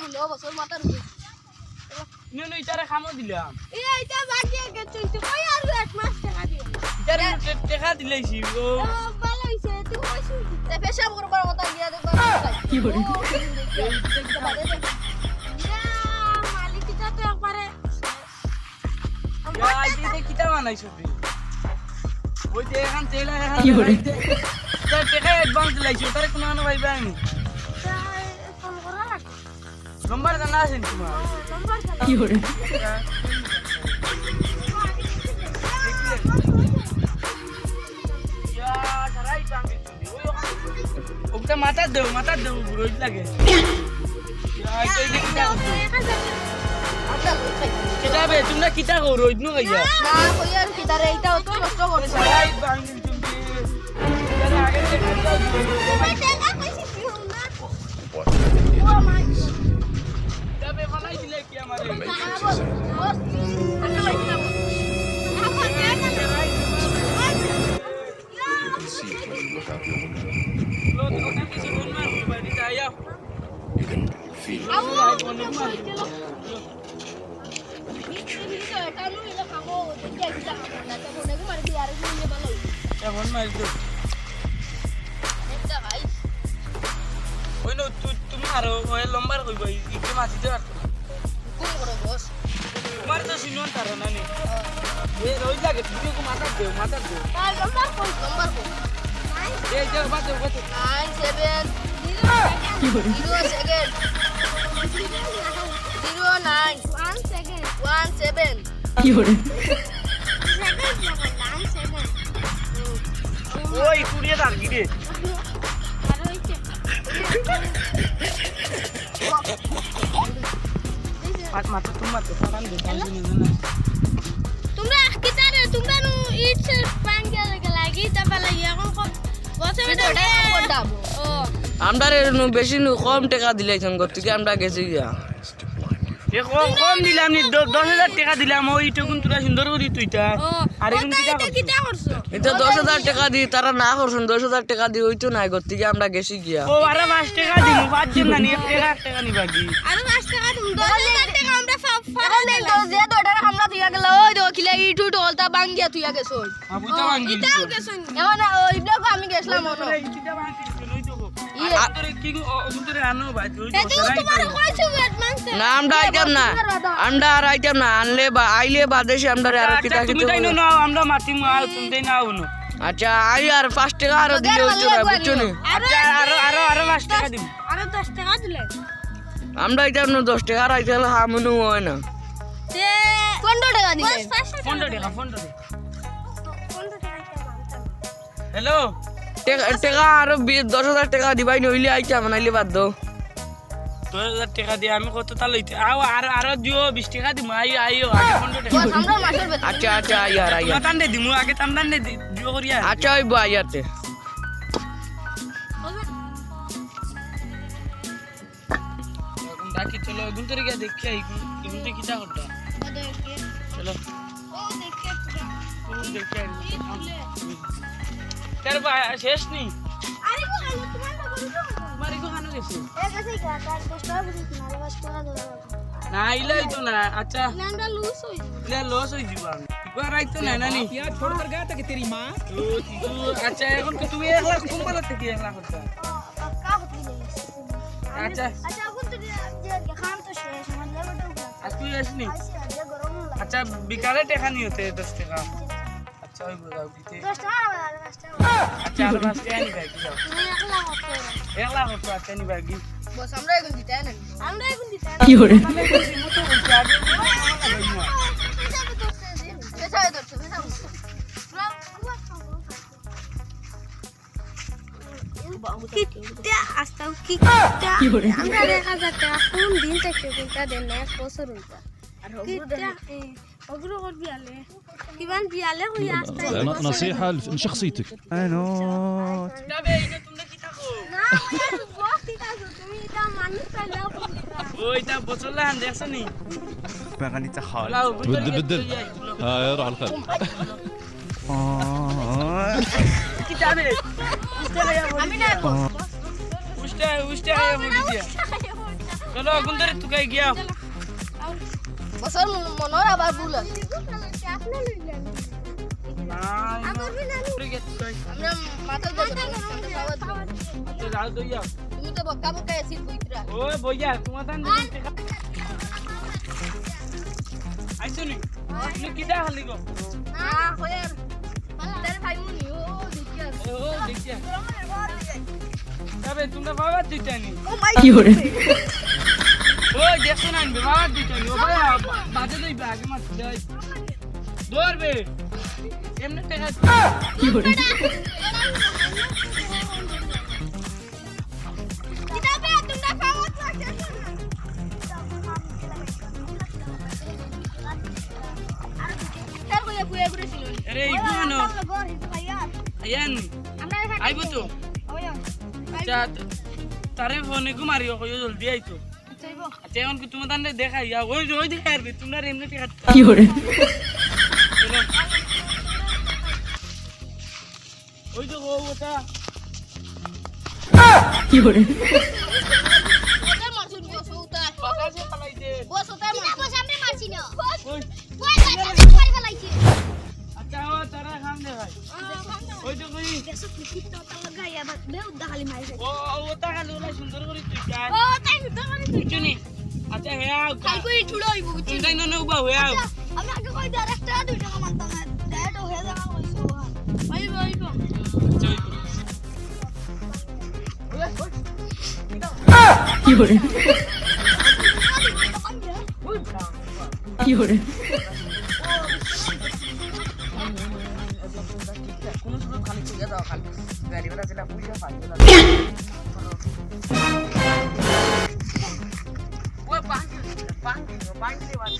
গুলো বছর মাথার উপরে নিয়ে ইটারে খামো দিলাম এইটা বাকি গেছে কই আর এক মাস টাকা দিও ইটারে টাকা দিলাইছি ও ভালো হইছে তুই কইছিস তে পেশাব করবার মত গিয়া দে কি বলি মালিক কিটা তো একবারে আই দিতে কিটা বানাইছো তুই ওই যে এখন তেলা এখন কি বলি তার টাকা অ্যাডভান্স দিলাইছি তারে কোনো না ভাই আমি ফোন করা নম্বর জানা আছে তোমার নম্বর কি বলি ওটা মাথা দেও রোজ লাগে কেটা বে তোমরা কিটা কো রোজ নো গাইয়া না কই আর কি দারে এইটা তো নষ্ট করছে সারাই বাঙ্গিল তুমি তারে আগে দেখা দাও ভাই টাকা কইছিস কি হল না ও মাই তবে বানাই দিলে কি আমারে You can feel it. এখন মারছো ওই নো তুমি আরো ওই লম্বার কইব একটু মাছি দে আর তোমার তো শুনুন তার না নি এ রোজ লাগে তুমি কো মাথা দেও এই যে বাদ 9 7 কি বলি 0 সেকেন্ড 09 1 সেকেন্ড 1 7 কি বলি ওই কুড়িয়ে তার কি রে আজ মাত্র তোমার তো সারান দে তোমরা কিতারে তোমরা নু ইটস পাঙ্গা লাগি তা পালা এখন বসে বেটা করদাবো ও আমরা বেশি কম টাকা দিলাইছেন ঘর থেকে আমরা গেছি গিয়া কম দিলাম নি 10,000 টাকা দিলাম ওইটুকুন তোরা সুন্দর করে তুইটা আর এখন কিটা করছো এটা 10,000 টাকা দি তারা না করছেন 10,000 টাকা দি ওইতো নাই ঘর থেকে আমরা গেছি গিয়া ও আরে 5 টাকা দিমু 5 জন না নি 1 টাকা নিবা কি আর 5 টাকা তুমি 10,000 টাকা আমরা ফাড়া দিলাম যে 2 টাকা আমরা তুইয়া গেল ওই দেখো কিলা ইটু টলতা বাঙ্গিয়া তুইয়া গেছ আবুটা ভাঙ্গি এটাও গেছ এখন ওই ব্লগ আমি গেছলাম ওনো এইটা ভাঙ্গি লই তো তোরে কি তোরে আনো ভাই তুই এতে তোমার কইছো অ্যাডভান্স না আমরা আইতাম না আনলে বা আইলে বাদেশে আমরা আর কিটা তুমি তাই না আমরা মাটি মা তুমি তাই না হনো আচ্ছা আই আর 5 টাকা আরো দিলে হইতো না বুঝছো নি আচ্ছা আরো 5 টাকা দিমু আরো 10 টাকা দিলে আমরা আইতাম না 10 টাকা আর আইতালে হামনু হয় না তে 15 টাকা দিলে 15 টাকা হ্যালো টাকা আরো 10,000 টাকা দিবাই নইলে আইতাম নাইলে বাদ দাও 2000 টাকা দিয়ে আমি কত তা লইতে আরো দিও 20 টাকা দিমু আইও আগে 15 টাকা আমরা মাসের বেতন আচ্ছা আইয়ার মাতান দে দিমু আগে তামদান দে দিও করিয়া আচ্ছা হইব আইয়াতে এখন বাকি চলো এখন তোরে গিয়া দেখি আই কিন্তু কিটা করতা চলো ও দেখে দেখি আই তার শেষ নি আরে গো হ্যালো তোমার না বলছো মারি গো খানো গেছে এ গেছে কি আর 10 টাকা বুঝি না 10 টাকা দিলাম না ইলাই তো না আচ্ছা নামটা লুজ হই ইলা লস হই দিবা একবার আইতো না নানি यार छोड़ कर गया था कि तेरी माँ আচ্ছা এখন কি তুমি 1 লাখ কোন বলা থেকে 1 লাখ হতা का होती है আচ্ছা अच्छा अब तो जे खान तो शेष मतलब बेटा আজ তুই আসনি ऐसे जे गरम लगा আচ্ছা বিকালে টাকা নি হতে 10 টাকা আচ্ছা ওই বলাও দিতে 10 টাকা वाला 10 টাকা আচ্ছা আর 5 টাকা নি বাকি যাও তুমি 1 লাখ হতো 1 লাখ হতো আচ্ছা নি বাকি বস আমরা এখন দিতে না আমরা এখন দিতে না কি বলি কিটা আস্তা কিটা কি বলি আমরা দেখা যাচ্ছে কোন দিন থেকে কিটা দেন না বছর হইতা আর কিটা অগ্র কর বিয়ালে কিমান বিয়ালে হই আস্তা نصيحة من شخصيتك. أنا তবে এই তোমরা কি থাকো না বস কিটা তুমি এটা মানুষ পেলাও ওইটা বছর লাহান দেখছ নি بغني تخال লাও بدل. روح على الخير. কি যাবে আমি না উস্তা আয়া বলি দিয়া চলো আগুন ধরে তুকাই গিয়া বছর মনৰ আবার ভুল আছে আমরা মাথা তুমি তো বক্কা বক্কা এসিড বইতরা ও বইয়া তোমার দান আইছনি তুমি কিটা খালি গো না হয়ে তার ভাই মুনি ও দেখিয়া ও দেখিয়া তবে তোমরা বাবা দিতানি ও মাই ও দেখছ না বাবা দিতানি ও ভাই বাজে দই আগে মার যাই দৌড়বে এমনি টাকা কিতাবে তোমরা ফাওয়াত লাগছে তার কইয়া পুয়া পুরা ছিল আরে ইগুনো আয়ান আমরা আইবো তো আচ্ছা তারে ফোনে ঘুমারিও কইও জলদি আইতো আচ্ছা এখন কি তোমার দান্ডে দেখাই ওই দেখাই আরবি তোমরা এমনি টাকা কি করে ওই তো ওটা কি করে ওটার মারছুন বস ওটা বাগাসে পালাই দে বস ওটার মারছুন সামনে মারছি না ওই ওই সামনে মারি ফেলাইছি আচ্ছা ও তারা সামনে ভাই ওই তো কই দেখো কিটা তা লাগাইয়া বাদ বেউ দাখালি মারি ও ওটা খালি ওলা সুন্দর করে তুই যাই ও তাই তো মানে বুঝনি আচ্ছা হ্যাঁ কাল কই ঠুলো হইব বুঝছি তুই না উবা হইয়া আমরা আগে কই ডাইরেক্ট 2 টাকা মানতাম না ডাইরেক্ট হয়ে যাওয়া হইছো হইব হইব কি করে কি করে কোনো সময় খালি কইয়া দাও খালি গাড়ি ভাড়া যেটা পয়সা পাই ওই পাঁচ পাঁচ বাড়ি বাড়ি